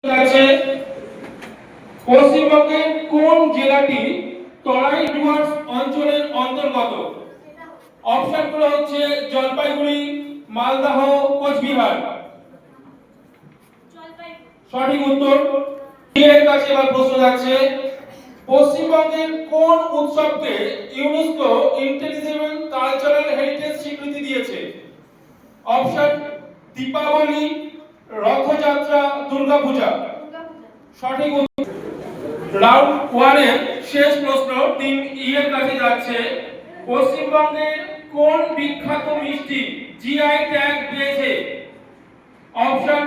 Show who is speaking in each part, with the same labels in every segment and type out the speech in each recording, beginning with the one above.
Speaker 1: আছে পশ্চিমবঙ্গের কোন জেলাটি তরাই ডুয়ার্স অঞ্চলের অন্তর্গত? অপশনগুলো হচ্ছে জলপাইগুড়ি, মালদহ, কোচবিহার। সঠিক উত্তর। এর কাছে এবার প্রশ্ন যাচ্ছে, পশ্চিমবঙ্গের কোন উৎসবকে ইউনেস্কো ইন্টেলিজেবল কালচারাল হেরিটেজ স্বীকৃতি দিয়েছে? অপশন দীপাবলি, রথযাত্রা, দুর্গাপূজা। সঠিক উত্তর। রাউন্ড 1 এর শেষ প্রশ্ন টিম ই এর কাছে যাচ্ছে, পশ্চিমবঙ্গের কোন বিখ্যাত মিষ্টি জিআই ট্যাগ পেয়েছে? অপশন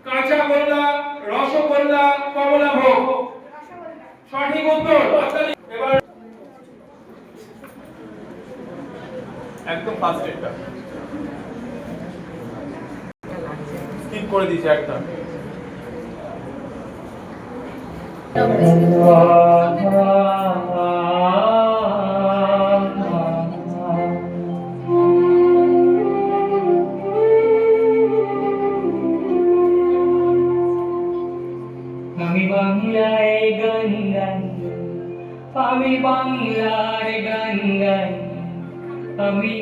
Speaker 1: কাঁচাগোল্লা, রসগোল্লা, কমলাভোগ। সঠিক উত্তর। এবার একদম ফার্স্ট এটা স্কিপ করে দিয়েছে একটা।
Speaker 2: আমি বাংলায় গান গাই, আমি বাংলার গান গাই, আমি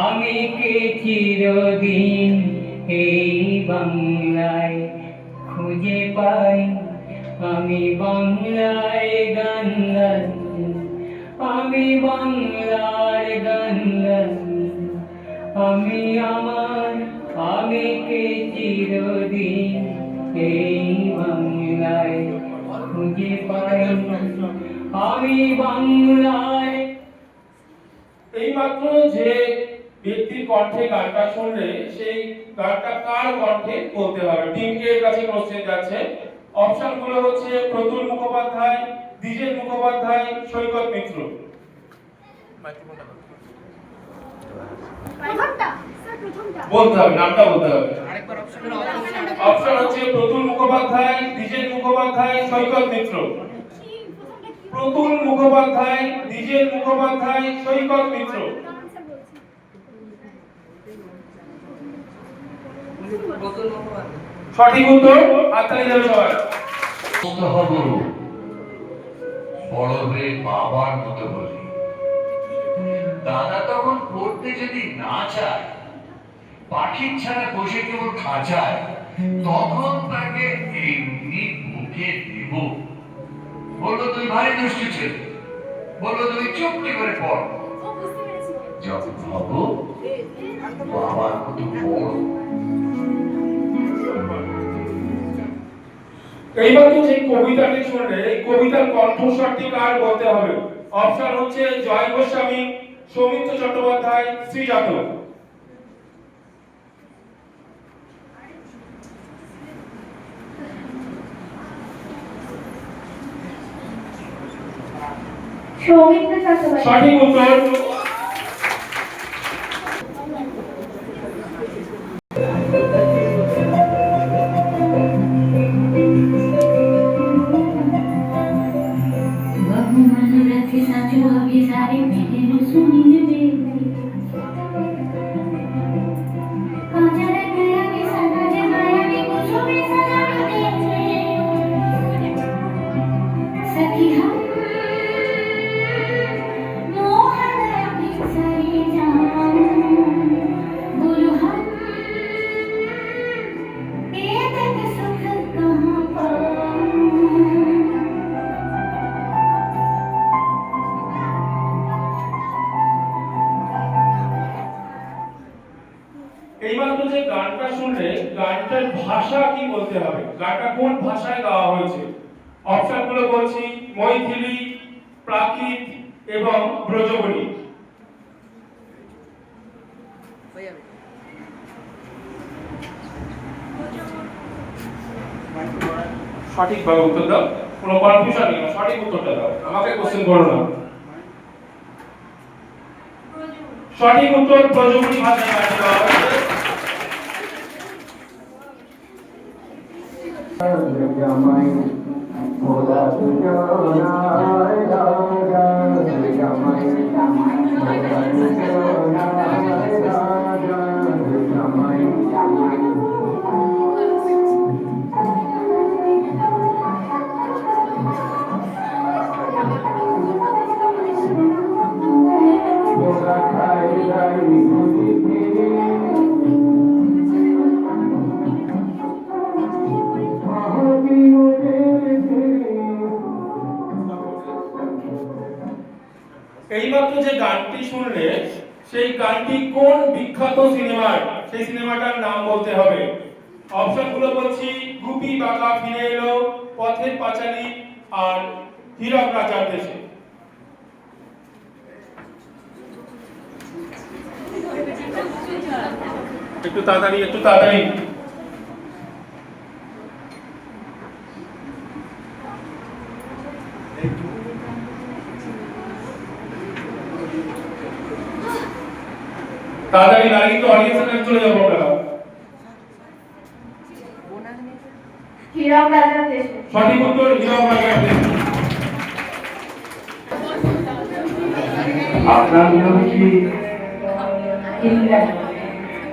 Speaker 2: আমি কে চিরদিন এই বাংলায় খুঁজে পাই। আমি বাংলায় গান গাই, আমি বাংলার গান গাই, আমি কে চিরদিন এই বাংলায় খুঁজে পাই। আমি বাংলায়।
Speaker 1: এইমাত্র যে ব্যক্তির কণ্ঠে গানটা শুনলে সেই গানটা কার কণ্ঠে বলতে হবে। টিম এর কাছে কোশ্চেন যাচ্ছে। অপশনগুলো হচ্ছে প্রতুল মুখোপাধ্যায়, দ্বিজেন মুখোপাধ্যায়, সৈকত মিত্র। বলতে হবে, নামটা বলতে হবে। অপশন হচ্ছে প্রতুল মুখোপাধ্যায়, দ্বিজেন মুখোপাধ্যায়, সৈকত মিত্র। প্রতুল মুখোপাধ্যায়, দ্বিজেন মুখোপাধ্যায়, সৈকত মিত্র। সঠিক উত্তর। হাততালি দেবে সবাই।
Speaker 3: বড় হয়ে বাবার মতো বলি, দাদা তখন পড়তে যদি না চায়, পাখির ছাড়া বসে কেবল খাঁচায়, তখন তাকে এমনি মুখে দেব। বললো তুই ভারী দুষ্টু ছেলে, বললো তুই চুপটি করে পড়। যখন হব বাবার মতো বড়।
Speaker 1: এইবার তো যে কবিতাটি শুনলে, এই কবিতার কণ্ঠস্বরটি কার বলতে হবে। অপশন হচ্ছে জয় গোস্বামী, সৌমিত্র চট্টোপাধ্যায়, শ্রীজাত। সঠিক উত্তর। এইমাত্র যে গানটা শুনলে, গানটার ভাষা কি বলতে হবে, গানটা কোন ভাষায় গাওয়া হয়েছে। অপশনগুলো বলছি মৈথিলি, প্রাকৃত এবং ব্রজবনী। সঠিকভাবে উত্তর দাও, কোনো কনফিউশন নেই, সঠিক উত্তরটা দাও, আমাকে কোশ্চেন করো না। সঠিক উত্তর ব্রজবনী ভাষায় গানটি গাওয়া হয়েছে।
Speaker 4: জামাই ভোলা দুজনায় রাজা, জামাই ভোলা দুজনায় রাজা, জামাই
Speaker 1: এইমাত্র যে গানটি শুনলে সেই গানটি কোন বিখ্যাত সিনেমার, সেই সিনেমাটার নাম বলতে হবে। অপশনগুলো বলছি, গুপি বাঁকা ফিরে এলো, পথের পাঁচালী, আর হীরক রাজার দেশে। একটু তাড়াতাড়ি, একটু তাড়াতাড়ি। তাড়াতাড়ি না, কিন্তু অডিয়েন্সের কাছে চলে যাবো আমরা।
Speaker 5: হীরক রাজার দেশে।
Speaker 1: সঠিক উত্তর হীরক রাজার দেশে।
Speaker 4: আপনার নাম কি?
Speaker 5: ইন্দ্রাণী।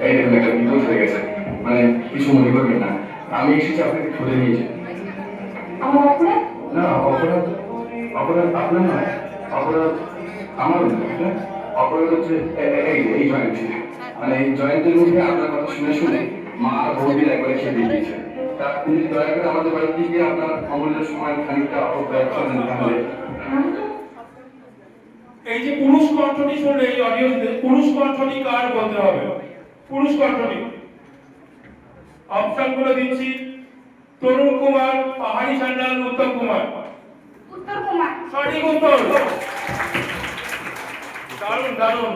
Speaker 4: এই দেখুন একটা বিপদ হয়ে গেছে, মানে কিছু মনে করবেন না, আমি এসেছি আপনাকে ধরে নিয়েছি।
Speaker 5: আমার অপরাধ?
Speaker 4: না, অপরাধ অপরাধ আপনার নয়, অপরাধ আমার নয়। হ্যাঁ? অপরাধ হচ্ছে এই জয়েন্ট, মানে এই জয়েন্টের মধ্যে আপনার কথা শুনে শুনে মা আর বৌদির একবারে খেয়ে দিয়ে দিয়েছে। তা আপনি দয়া করে আমাদের বাড়িতে গিয়ে আপনার অমূল্য সময় খানিকটা অপব্যয় করেন তাহলে।
Speaker 1: এই যে পুরুষ কণ্ঠটি শুনলে এই অডিয়েন্সে পুরুষ কণ্ঠটি কার বলতে হবে। পুরুষ কণ্ঠটি অপশনগুলো দিচ্ছি, তরুণ কুমার, পাহাড়ি সান্যাল, উত্তম কুমার।
Speaker 5: উত্তর কুমার।
Speaker 1: সঠিক উত্তর। দারুণ দারুণ।